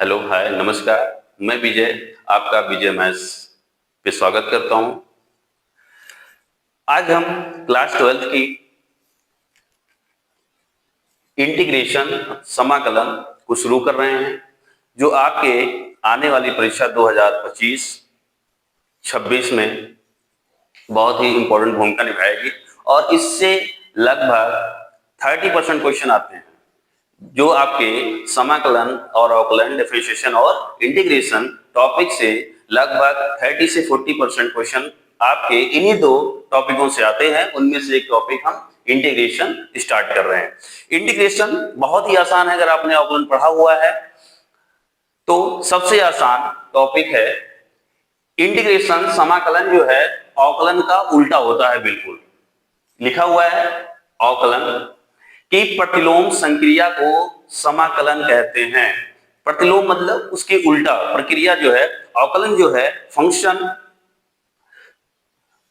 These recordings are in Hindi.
हेलो, हाय, नमस्कार। मैं विजय, आपका विजय मैथ्स पे स्वागत करता हूं। आज हम क्लास 12th की इंटीग्रेशन समाकलन को शुरू कर रहे हैं, जो आपके आने वाली परीक्षा 2025-26 में बहुत ही इंपॉर्टेंट भूमिका निभाएगी और इससे लगभग 30% क्वेश्चन आते हैं, जो आपके समाकलन और अवकलन, डिफरेंशिएशन और इंटीग्रेशन टॉपिक से लगभग 30 से 40% क्वेश्चन आपके इन्हीं दो टॉपिकों से आते हैं। उनमें से एक टॉपिक हम इंटीग्रेशन स्टार्ट कर रहे हैं। इंटीग्रेशन बहुत ही आसान है, अगर आपने अवकलन पढ़ा हुआ है तो सबसे आसान टॉपिक है। इंटीग्रेशन समाकलन जो है अवकलन का उल्टा होता है। बिल्कुल लिखा हुआ है अवकलन कि प्रतिलोम संक्रिया को समाकलन कहते हैं। प्रतिलोम मतलब उसके उल्टा प्रक्रिया जो है, अवकलन जो है फंक्शन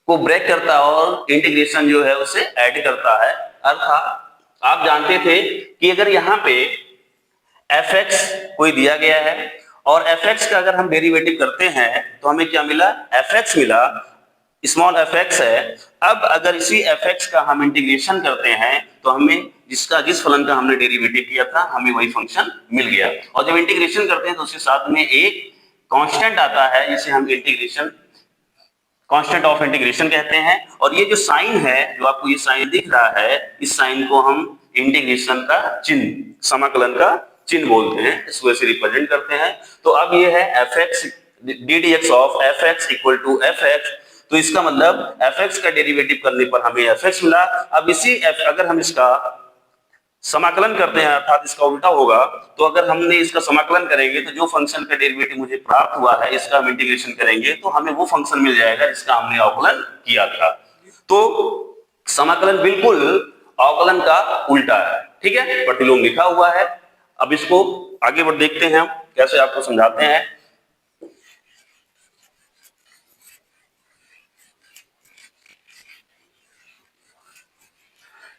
को ब्रेक करता है और इंटीग्रेशन जो है उसे ऐड करता है। अर्थात आप जानते थे कि अगर यहाँ पे fx कोई दिया गया है और fx का अगर हम डेरिवेटिव करते हैं तो हमें क्या मिला, fx मिला, स्मॉल fx है। अब अगर इसी fx का हम इंटीग्रेशन करते हैं तो हमें जिस फलन का हमने डेरिवेटिव किया था हमें वही फंक्शन मिल गया। और जब इंटीग्रेशन करते हैं तो उसके साथ में एक कांस्टेंट आता है जिसे हम इंटीग्रेशन कांस्टेंट ऑफ इंटीग्रेशन कहते हैं। और ये जो साइन है, जो आपको ये साइन दिख रहा है, इस साइन को हम इंटीग्रेशन का चिन्ह, समाकलन का चिन्ह बोलते हैं, इसको ऐसे रिप्रेजेंट करते हैं। तो अब ये है fx d d x of fx equal to fx। तो इसका मतलब fx का डेरिवेटिव करने पर हमें fx मिला। अब इसी अगर हम इसका समाकलन करते हैं, अर्थात इसका उल्टा होगा, तो अगर हमने इसका समाकलन करेंगे तो जो फंक्शन का डेरिवेटिव मुझे प्राप्त हुआ है इसका हम इंटीग्रेशन करेंगे तो हमें वो फंक्शन मिल जाएगा जिसका हमने अवकलन किया था। तो समाकलन बिल्कुल अवकलन का उल्टा है। ठीक है, प्रतिलोम लिखा हुआ है। अब इसको आगे बढ़ देखते हैं हम कैसे आपको समझाते हैं।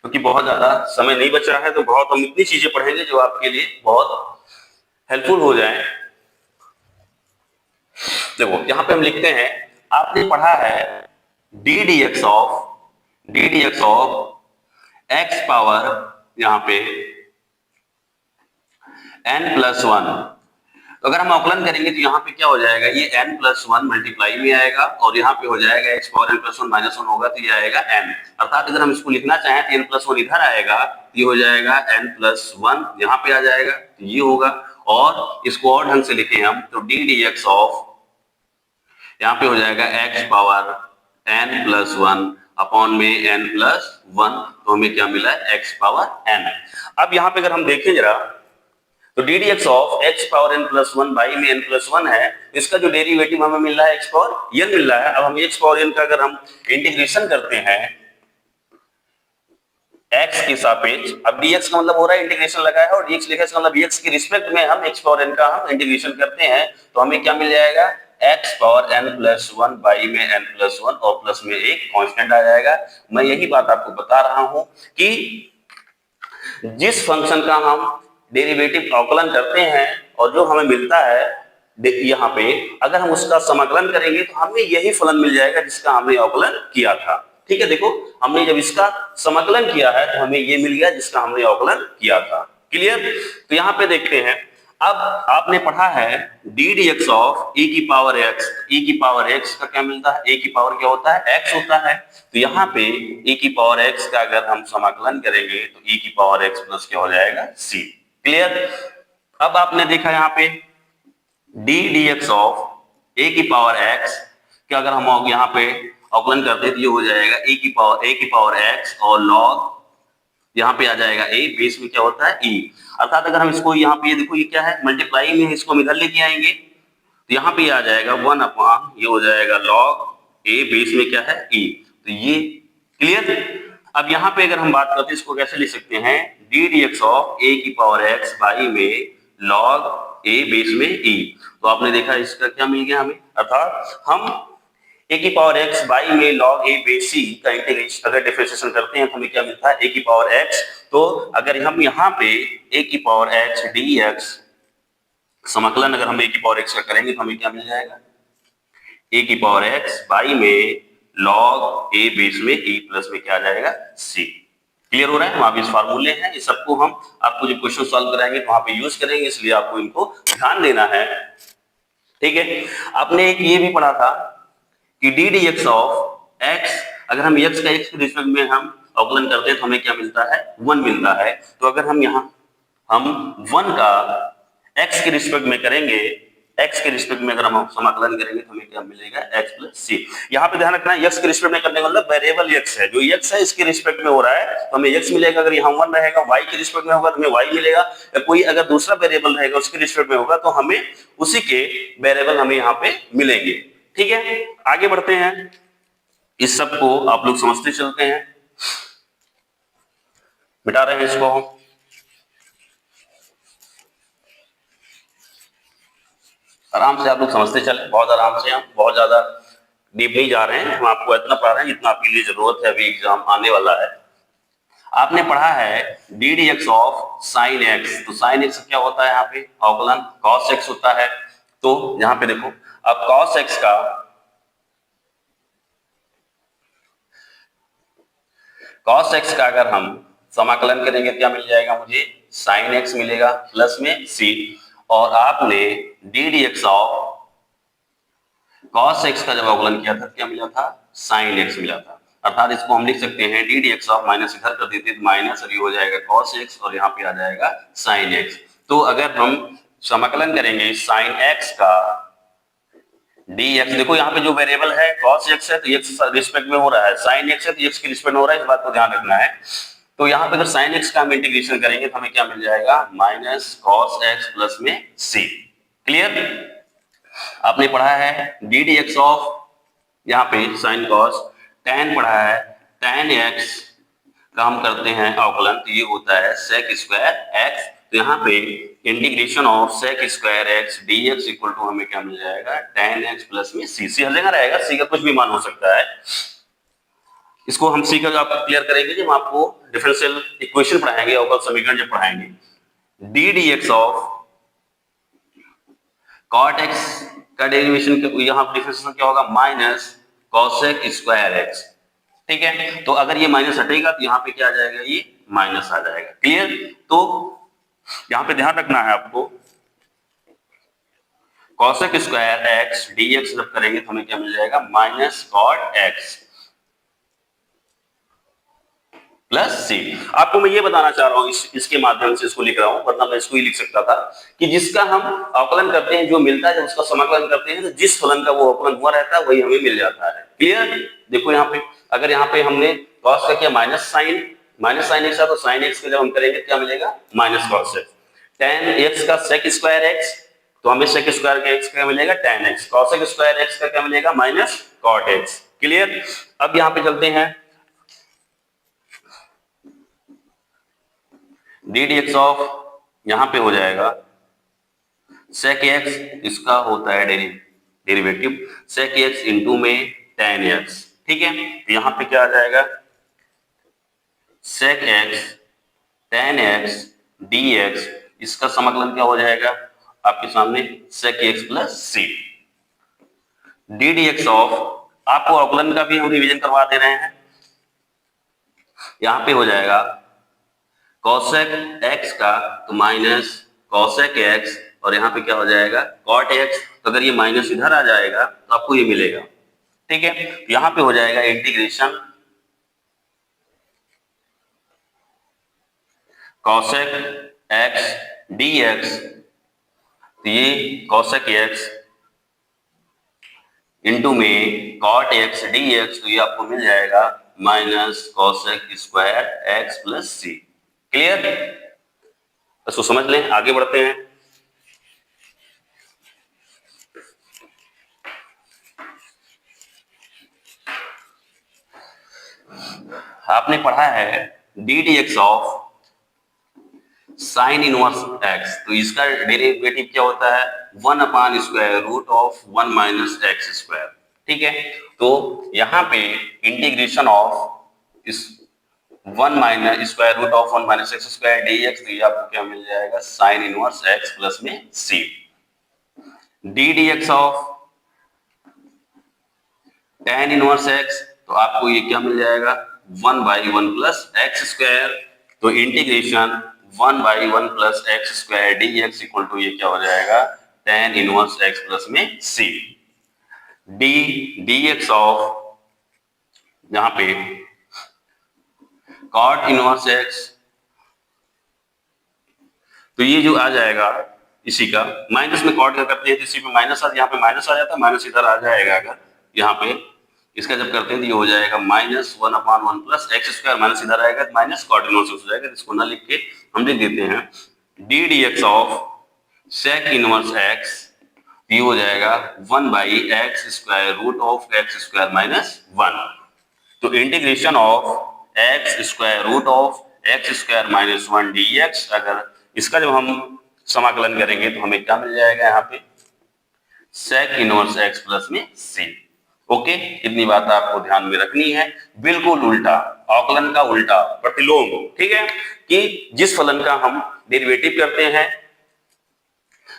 क्योंकि बहुत ज्यादा समय नहीं बचा है तो बहुत हम इतनी चीजें पढ़ेंगे जो आपके लिए बहुत हेल्पफुल हो जाए। देखो यहां पे हम लिखते हैं, आपने पढ़ा है d d x of x power यहां पे n+1। तो अगर हम अवकलन करेंगे तो यहाँ पे क्या हो जाएगा, ये n+1 मल्टीप्लाई में आएगा और यहाँ पे हो जाएगा x पावर n+1 -1 होगा तो ये आएगा n। अर्थात अगर हम इसको लिखना चाहें तो n+1 इधर आएगा, ये हो जाएगा n+1 यहाँ पे आ जाएगा, तो ये होगा। और इसको और ढंग से लिखें हम तो डी डी एक्स ऑफ यहाँ पे हो जाएगा x पावर n+1 अपॉन में n+1, तो हमें क्या मिला, x पावर n। अब यहाँ पे अगर हम देखें जरा तो D d x of x power n+1 by में n+1 है, इसका जो डेरिवेटिव हमें मिल रहा है x पावर n मिल रहा है। अब हम x पावर n का अगर हम इंटीग्रेशन करते हैं x के सापेक्ष, अब dx का मतलब हो रहा है इंटीग्रेशन लगा है और dx लिखा है, इसका मतलब dx के रिस्पेक्ट में हम x पावर n का हम इंटीग्रेशन करते हैं तो हमें क्या मिल जाएगा, x पावर n+1 बाई में n+1 और प्लस में एक कांस्टेंट आ जाएगा। मैं यही बात आपको बता रहा हूं कि जिस फंक्शन का हम डेरिवेटिव अवकलन करते हैं और जो हमें मिलता है यहाँ पे, अगर हम उसका समाकलन करेंगे तो हमें यही फलन मिल जाएगा जिसका हमने अवकलन किया था। ठीक है, देखो हमने जब इसका समाकलन किया है तो हमें ये मिल गया जिसका हमने अवकलन किया था। क्लियर? तो यहाँ पे देखते हैं, अब आपने पढ़ा है d d x of e की पावर x। e की पावर x का क्या मिलता है, e की पावर क्या होता है, x होता है। तो यहाँ पे e की पावर x का अगर हम समाकलन करेंगे तो e की पावर x प्लस क्या हो जाएगा, c। क्लियर? अब आपने देखा यहाँ पे डी डी एक्स ऑफ ए की पावर x क्या अगर हम यहाँ पे अवकलन करते तो ये हो जाएगा a की पावर x और log यहाँ पे आ जाएगा a, बेस में क्या होता है e। अर्थात अगर हम इसको यहाँ पे, ये देखो ये क्या है, मल्टीप्लाई में है, इसको हम इधर लेके आएंगे तो यहाँ पे आ जाएगा 1 अपॉन, ये हो जाएगा log a, बेस में क्या है e। तो ये क्लियर। अब यहाँ पे अगर हम बात करते हैं इसको कैसे लिख सकते हैं, d d x of a की पावर x बाई में log a बेस में e। तो आपने देखा इसका क्या मिल गया हमें, अर्थात हम a की पावर x बाई में log a बेस c का इंटीग्रेशन अगर डिफरेंशिएशन करते हैं तो हमें क्या मिलता है, a की पावर x। तो अगर हम यहाँ पे a की पावर x dx समाकलन अगर हम ए की पावर एक्स का करेंगे तो हमें क्या मिल जाएगा, ए की पावर एक्स बाई में लॉग ए बेस में ई प्लस में क्या आ जाएगा, सी। क्लियर हो रहा है। वहां भी फार्मूले हैं, ये सबको हम आपको जो क्वेश्चन सॉल्व कराएंगे तो वहां पे यूज करेंगे, इसलिए आपको इनको ध्यान देना है। ठीक है। आपने एक ये भी पढ़ा था कि D d x of x, अगर हम एक्स का एक्स के रिस्पेक्ट में हम अवकलन करते हैं तो हमें क्या मिलता है, 1 मिलता है। तो अगर हम यहाँ हम 1 का एक्स के रिस्पेक्ट में करेंगे, एक्स के रिस्पेक्ट में अगर हम समाकलन करेंगे तो हमें क्या मिलेगा, एक्स प्लस सी। यहाँ पे ध्यान रखना है एक्स के रिस्पेक्ट में करने का मतलब वेरिएबल एक्स है, जो एक्स है इसके रिस्पेक्ट में हो रहा है तो हमें एक्स मिलेगा। अगर यहाँ 1 रहेगा, वाई के रिस्पेक्ट में होगा तो हमें वाई मिलेगा। कोई अगर दूसरा वेरिएबल रहेगा उसके रिस्पेक्ट में होगा तो हमें उसी के वेरिएबल हमें यहाँ पे मिलेंगे। ठीक है, आगे बढ़ते हैं। इस सब को आप लोग समझते चलते हैं, मिटा रहे हैं इसको हम। आराम से आप लोग समझते चले, बहुत आराम से, हम बहुत ज्यादा डीप नहीं जा रहे हैं, हम आपको इतना पढ़ा रहे हैं जितना आपके लिए जरूरत है, अभी एग्जाम आने वाला है। आपने पढ़ा है d d x of sine x, तो साइन एक्स क्या होता है यहाँ पे, अवकलन कॉस एक्स होता है। तो यहाँ पे देखो, अब कॉस एक्स का अगर हम समाकलन करेंगे क्या मिल जाएगा मुझे, साइन एक्स मिलेगा प्लस में सी। और आपने D d x of cos x का जब अवकलन किया था क्या मिला था, साइन एक्स मिला था। अर्थात इसको हम लिख सकते हैं d d x of, minus इधर कर देते तो माइनस, और ये हो जाएगा कॉस एक्स और यहाँ पे आ जाएगा साइन एक्स। तो अगर हम समाकलन करेंगे साइन एक्स का डी एक्स, देखो यहाँ पे जो वेरिएबल है कॉस एक्स है तो एक्स रिस्पेक्ट में हो रहा है, साइन एक्स है तो एक्स के रिस्पेक्ट में हो रहा है, इस बात को ध्यान रखना है। तो यहाँ पे अगर साइन एक्स का हम इंटीग्रेशन करेंगे तो हमें क्या मिल जाएगा, माइनस कॉस एक्स प्लस में सी। क्लियर। आपने पढ़ा है डी डी एक्स ऑफ, यहाँ पे साइन कॉस, tan पढ़ा है, tan एक्स का हम करते हैं अवकलन तो ये होता है sec स्क्वायर एक्स। तो यहाँ पे integration of sec square x d x equal to हमें क्या मिल जाएगा, tan एक्स प्लस में सी। सी हर जगह रहेगा, सी का कुछ भी मान हो सकता है। इसको हम सी का आप क्लियर करेंगे जब आपको डिफरेंशियल इक्वेशन पढ़ाएंगे, अवकल समीकरण जब पढ़ाएंगे। D d x of cot x का डेरिवेशन यहाँ डिफरेंशियल क्या होगा, माइनस कॉसेक स्क्वायर एक्स। ठीक है, तो अगर ये माइनस हटेगा तो यहाँ पे क्या आ जाएगा, ये माइनस आ जाएगा। क्लियर। तो यहाँ पे ध्यान रखना है आपको, cosec square x d x जब करेंगे तो हमें क्या मिल जाएगा, माइनस कॉट एक्स प्लस सी। आपको मैं ये बताना चाह रहा हूं, इसके माध्यम से इसको लिख रहा हूं, वरना मैं इसको ही लिख सकता था कि जिसका हम अवकलन करते हैं, जो मिलता है जब उसका समाकलन करते हैं तो जिस फलन का वो अवकलन हुआ रहता है वही हमें मिल जाता है। क्लियर। देखो यहाँ पे, अगर यहाँ पे हमने कॉस का किया माइनस साइन एक्स है तो साइन एक्स का जब हम करेंगे क्या मिलेगा, minus cos x. tan x का सेक स्क्वायर एक्स, तो हमें सेक स्क्वायर का एक्स का मिलेगा tan x, cosec square x का क्या मिलेगा, माइनस कॉट एक्स। क्लियर। अब यहाँ पे चलते हैं, डी डी एक्स ऑफ यहां पे हो जाएगा sec x, इसका होता है डेरिवेटिव sec x इंटू में tan x। ठीक है, तो यहां पे क्या आ जाएगा, sec x tan x dx, इसका समाकलन क्या हो जाएगा आपके सामने, sec x plus c। D d x of, आपको अवकलन का भी हम रिवीजन करवा दे रहे हैं, यहां पे हो जाएगा cosec x का तो माइनस cosec x, और यहाँ पे क्या हो जाएगा cot x। तो अगर ये माइनस इधर आ जाएगा तो आपको ये मिलेगा। ठीक है, तो यहाँ पे हो जाएगा इंटीग्रेशन cosec x dx, तो ये cosec x इंटू में cot x dx, तो ये आपको मिल जाएगा minus cosec square x plus c. Clear. इसको समझ लें, आगे बढ़ते हैं। आपने पढ़ा है d d x of sine inverse x, तो इसका डेरिवेटिव क्या होता है, 1 upon square root of 1 minus x square. ठीक है, तो यहाँ पे इंटीग्रेशन ऑफ इस 1 minus square root of 1 minus x square d x, तो ये आपको क्या मिल जाएगा, साइन इनवर्स एक्स प्लस में c. D d x of tan inverse x, तो आपको ये क्या मिल जाएगा 1/1 प्लस एक्स स्क्वायर, तो integration 1/1 plus x square d x equal to ये क्या हो जाएगा tan इनवर्स एक्स प्लस में c, d d x of यहाँ पे cot इनवर्स एक्स, तो ये जो आ जाएगा इसी का माइनस में कॉट क्या करते हैं तो इसी में माइनस यहाँ पे माइनस आ जाता है, माइनस इधर आ जाएगा, अगर यहाँ पे इसका जब करते हैं तो ये हो जाएगा -1/1 प्लस एक्स स्क्वायर, माइनस इधर आएगा माइनस कॉट इनवर्स हो जाएगा, इसको ना लिख के हम लिख देते हैं d d x of sec inverse x, ये हो जाएगा 1/x square root of x square minus 1, तो integration of x square root of x square minus 1 d x, अगर इसका जब हम समाकलन करेंगे तो हमें क्या मिल जाएगा यहाँ पे सेक इनवर्स एक्स प्लस में c। ओके, इतनी बात आपको ध्यान में रखनी है, बिल्कुल उल्टा अवकलन का उल्टा प्रतिलोम, ठीक है, कि जिस फलन का हम डेरिवेटिव करते हैं,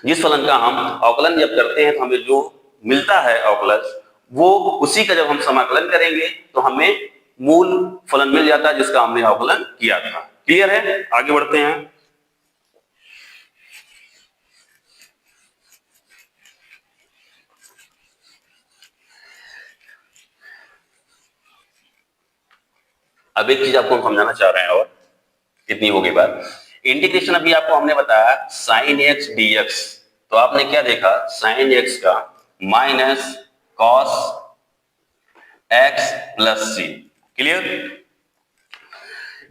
जिस फलन का हम अवकलन जब करते हैं तो हमें जो मिलता है अवकलज, वो उसी का जब हम समाकलन करेंगे तो हमें मूल फलन मिल जाता है जिसका हमने अवकलन किया था। क्लियर है, आगे बढ़ते हैं। अब एक चीज आपको हम समझाना चाह रहे हैं, और इतनी होगी बात। इंटीग्रेशन अभी आपको हमने बताया साइन एक्स डीएक्स, तो आपने क्या देखा साइन एक्स का minus cos x plus c. Clear,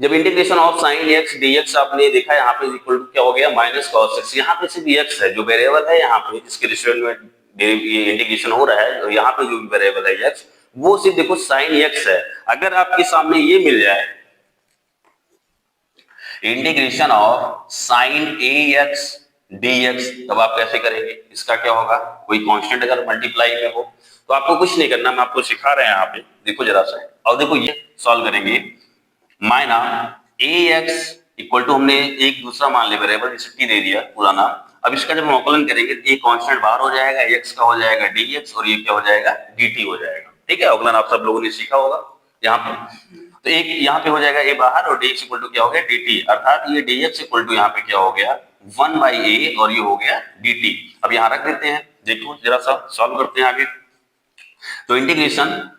जब integration of sine x d x आपने देखा यहाँ पे इक्वल टू क्या हो गया माइनस कॉस एक्स, यहाँ पे सिर्फ एक्स है जो वेरिएबल है, यहाँ पे जिसके रिस्पेक्ट में ये इंटीग्रेशन हो रहा है, यहाँ पे जो वेरिएबल है एक्स, वो सिर्फ देखो साइन एक्स है। अगर आपके सामने ये मिल जाए integration of sine a x d x, तब आप कैसे करेंगे, इसका क्या होगा, कोई कांस्टेंट अगर मल्टीप्लाई में हो तो आपको कुछ नहीं करना, मैं आपको सिखा रहे हैं यहाँ पे, देखो जरा सा, और देखो ये सॉल्व करेंगे। माइना ए एक्स इक्वल टू हमने एक दूसरा मान लिया वेरिएबल, जैसे टी दे दिया पूरा नाम, अब इसका जब हम अवकलन करेंगे तो एक कांस्टेंट बाहर हो जाएगा, एक्स का हो जाएगा डीएक्स और ये क्या हो जाएगा डीटी हो जाएगा। ठीक है, अवकलन आप सब लोगों ने सीखा होगा यहाँ पे, तो एक यहाँ पे हो जाएगा ए बाहर और dx इक्वल टू क्या हो गया dt, अर्थात ये dx इक्वल टू यहाँ पे क्या हो गया 1/a और ये हो गया dt। अब यहाँ रख देते हैं, देखो जरा सा सॉल्व करते हैं आगे। तो integration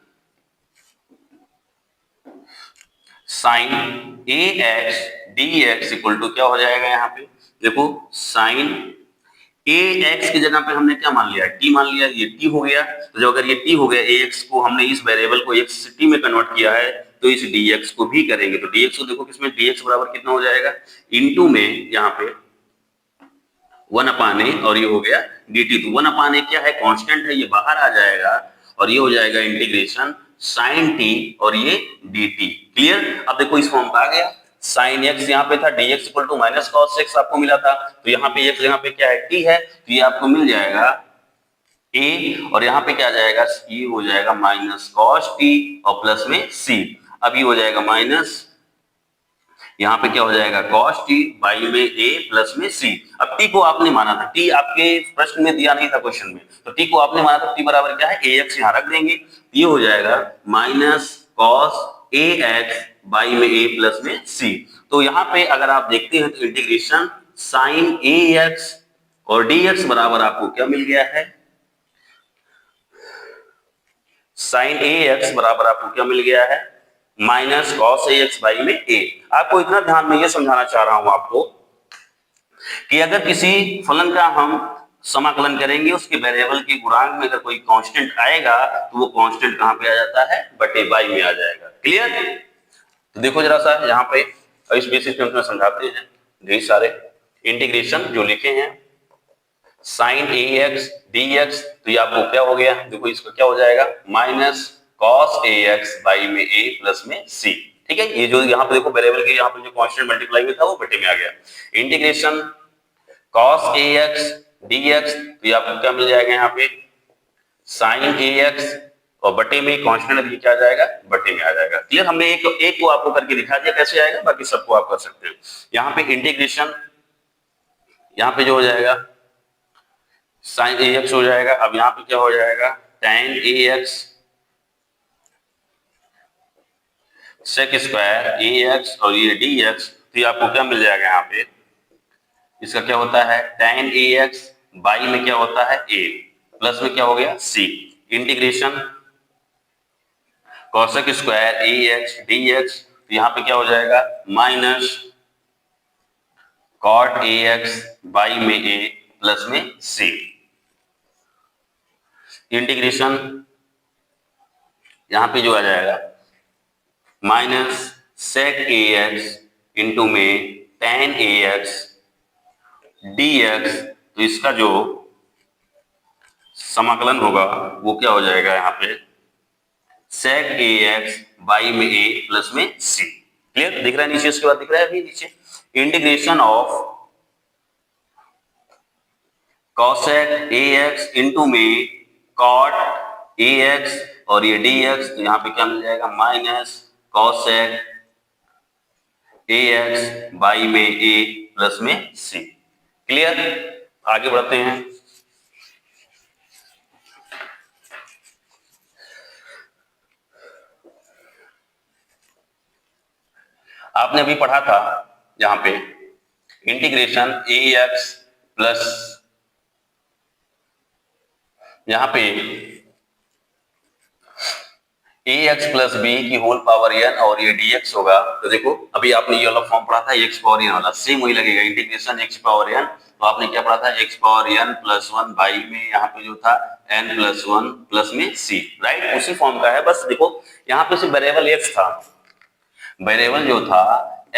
sine a x dx equal to क्या हो जाएगा, यहाँ पे देखो साइन ए एक्स की जगह पे हमने क्या मान लिया टी मान लिया, ये टी हो गया, तो जब अगर ये टी हो गया, ए एक्स को हमने इस वेरिएबल को एक्स से टी में कन्वर्ट किया है, तो इस dx को भी करेंगे, तो dx को देखो किसमें dx बराबर कितना हो जाएगा इनटू में यहाँ पे 1/a और ये हो गया dt, तो 1/a क्या है कांस्टेंट है, ये बाहर आ जाएगा और ये हो जाएगा इंटीग्रेशन साइन टी और ये dt। क्लियर, अब देखो इस फॉर्म पे आ गया, साइन एक्स यहाँ पे था, dx equal to minus cos x आपको मिला था, तो यहाँ पे एक्स यहाँ पे क्या है t है, तो ये आपको मिल जाएगा a और यहाँ पे क्या आ जाएगा ये हो जाएगा माइनस कॉस टी और प्लस में c। अब ये हो जाएगा माइनस, यहाँ पे क्या हो जाएगा कॉस टी बाई में a प्लस में c। अब t को आपने माना था, t आपके प्रश्न में दिया नहीं था क्वेश्चन में, तो t को आपने माना था, t बराबर क्या है ax यहाँ रख देंगे, ये हो जाएगा माइनस कॉस ax बाई में a प्लस में c। तो यहाँ पे अगर आप देखते हैं तो इंटीग्रेशन साइन ax और dx बराबर आपको क्या मिल गया है, साइन ax बराबर आपको क्या मिल गया है माइनस कॉस ax बाई में a। आपको इतना ध्यान में ये समझाना चाह रहा हूं आपको कि अगर किसी फलन का हम समाकलन करेंगे, उसके वेरिएबल के गुणांक में अगर कोई कांस्टेंट आएगा तो वो कांस्टेंट कहां पे आ जाता है बटे बाई में आ जाएगा। क्लियर, तो देखो जरा सा यहाँ पे इस बेसिस पे हम समझाते हैं ढेर सारे इंटीग्रेशन जो लिखे हैं sign a x d x, तो ये आपको क्या हो गया, देखो इसका क्या हो जाएगा minus cos A x by में ए प्लस में सी। ठीक है, ये जो यहाँ पे देखो वेरिएबल के यहाँ पे जो कांस्टेंट मल्टीप्लाई में था वो बटे में आ गया, integration cos A x d x, तो ये आपको क्या मिल जाएगा यहाँ पे साइन ए एक्स और बटे में कांस्टेंट अभी क्या आ जाएगा बटे में आ जाएगा। क्लियर, हमने एक को आपको करके दिखा दिया कैसे आएगा, बाकी सबको आप कर सकते हैं। यहाँ पे इंटीग्रेशन यहाँ पे जो हो जाएगा साइन ए एक्स हो जाएगा। अब यहाँ पे क्या हो जाएगा, tan a x sec square a x और ये डी एक्स, तो ये आपको क्या मिल जाएगा यहाँ पे, इसका क्या होता है tan ए एक्स, बाई में क्या होता है a, प्लस में क्या हो गया c, integration cosec square a x d x, तो यहाँ पे क्या हो जाएगा minus cot a x by में a प्लस में c, इंटीग्रेशन यहाँ पे जो आ जाएगा minus sec a x into में tan a x d x, तो इसका जो समाकलन होगा वो क्या हो जाएगा यहाँ पे सेक ए एक्स बाई में a प्लस में c। क्लियर दिख रहा है नीचे, उसके बाद दिख रहा है अभी नीचे integration of cosec A x into में कॉट ए एक्स और ये डी एक्स, तो यहाँ पे क्या मिल जाएगा minus cosec A x by में a प्लस में c। क्लियर, आगे बढ़ते हैं। आपने अभी पढ़ा था यहाँ पे इंटीग्रेशन ए एक्स प्लस, यहाँ पे ए एक्स प्लस बी की होल पावर n और ये dx होगा। तो देखो अभी आपने ये वाला फॉर्म पढ़ा था x पावर n वाला, सेम वही लगेगा इंटीग्रेशन x पावर n, तो आपने क्या पढ़ा था x power n plus 1 by में यहाँ पे जो था n प्लस 1 प्लस में c, राइट उसी फॉर्म का है। बस देखो यहाँ पे सिर्फ वेरिएबल x था, वेरिएबल जो था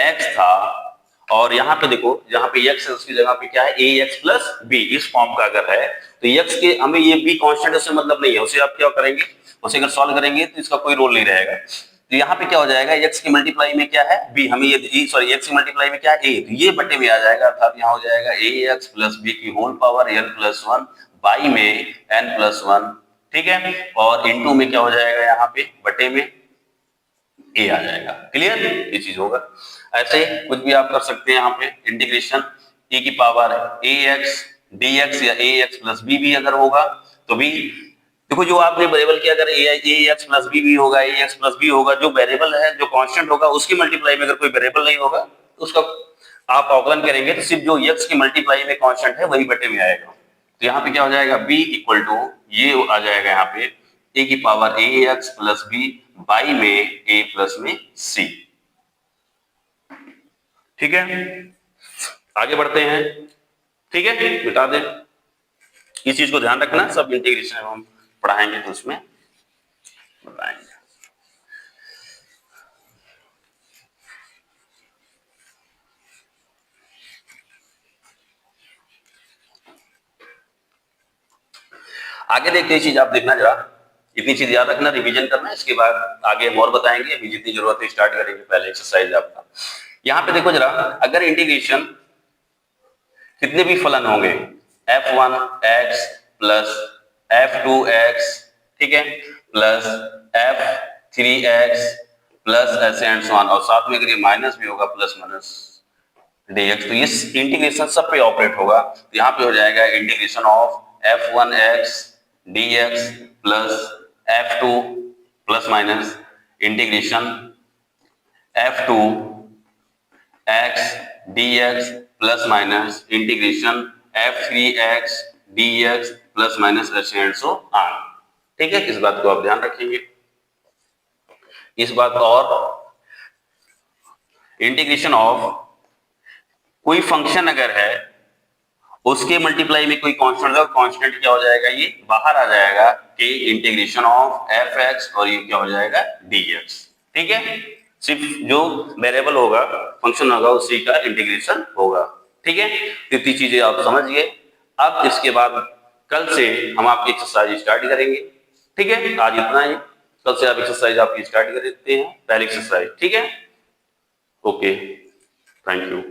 x था, और यहाँ पे देखो जहाँ पे x है उसकी जगह पे क्या है ax प्लस b, इस फॉर्म का अगर है तो x के हमें ये b कांस्टेंट उससे मतलब नहीं है, उसे आप क्या करेंगे, उसे अगर सॉल्व करेंगे तो इसका कोई रोल नहीं रहेगा। तो यहाँ पे क्या हो जाएगा x की मल्टीप्लाई में क्या है b, हमें ये सॉरी x की मल्टीप्लाई में क्या है a, तो ये बटे में आ जाएगा, अर्थात यहाँ हो जाएगा ax प्लस b की whole power n plus 1 by में n प्लस 1, ठीक है, और इनटू में क्या हो जाएगा यहाँ पे बटे में a आ जाएगा। क्लियर, ये चीज होगा। ऐसे कुछ भी आप कर सकते हैं यहाँ पे इंटीग्रेशन e की पावर ax dx या ax प्लस b भी अगर होगा तो भी देखो जो आपने वेरिएबल किया, अगर ax प्लस b भी होगा ax प्लस b होगा, जो वेरिएबल है जो कांस्टेंट होगा उसकी मल्टीप्लाई में अगर कोई वेरिएबल नहीं होगा तो उसका आप अवकलन करेंगे तो सिर्फ जो x की मल्टीप्लाई में कांस्टेंट है वही बटे में आएगा। तो यहाँ पे क्या हो जाएगा b इक्वल टू ये आ जाएगा यहाँ पे a की power ax plus b by में a प्लस में c। ठीक है, आगे बढ़ते हैं। ठीक है, मिटा दे, इस चीज को ध्यान रखना, सब इंटीग्रेशन हम पढ़ाएंगे तो उसमें बताएंगे। आगे देखते हैं चीज, आप देखना जरा, इतनी चीज याद रखना, रिवीजन करना, इसके बाद आगे हम और बताएंगे, अभी जितनी जरूरत है स्टार्ट करेंगे। पहले एक्सरसाइज आपका यहाँ पे देखो जरा, अगर इंटीग्रेशन कितने भी फलन होंगे f1x प्लस f2x, ठीक है, प्लस f3x प्लस ऐसे एंड सो ऑन, और साथ में अगर ये माइनस भी होगा प्लस माइनस dx, तो ये इंटीग्रेशन सब पे ऑपरेट होगा। तो यहाँ पे हो जाएगा integration of f1x dx plus f2 plus minus integration f2x dx plus minus integration f3x dx plus minus ऐसे एंड सो ऑन। ठीक है, इस बात को आप ध्यान रखेंगे। इस बात, और इंटीग्रेशन ऑफ कोई फंक्शन अगर है उसके मल्टीप्लाई में कोई कांस्टेंट है, कांस्टेंट क्या हो जाएगा, ये बाहर आ जाएगा कि इंटीग्रेशन ऑफ fx और ये क्या हो जाएगा dx। ठीक है, सिर्फ जो वेरिएबल होगा फंक्शन होगा उसी का इंटीग्रेशन होगा। ठीक है, इतनी चीजें आप समझ गए। अब इसके बाद कल से हम आपकी एक्सरसाइज स्टार्ट करेंगे। ठीक है, आज इतना ही, कल से आप एक्सरसाइज आपकी स्टार्ट कर देते हैं, पहली एक्सरसाइज। ठीक है, ओके, थैंक यू।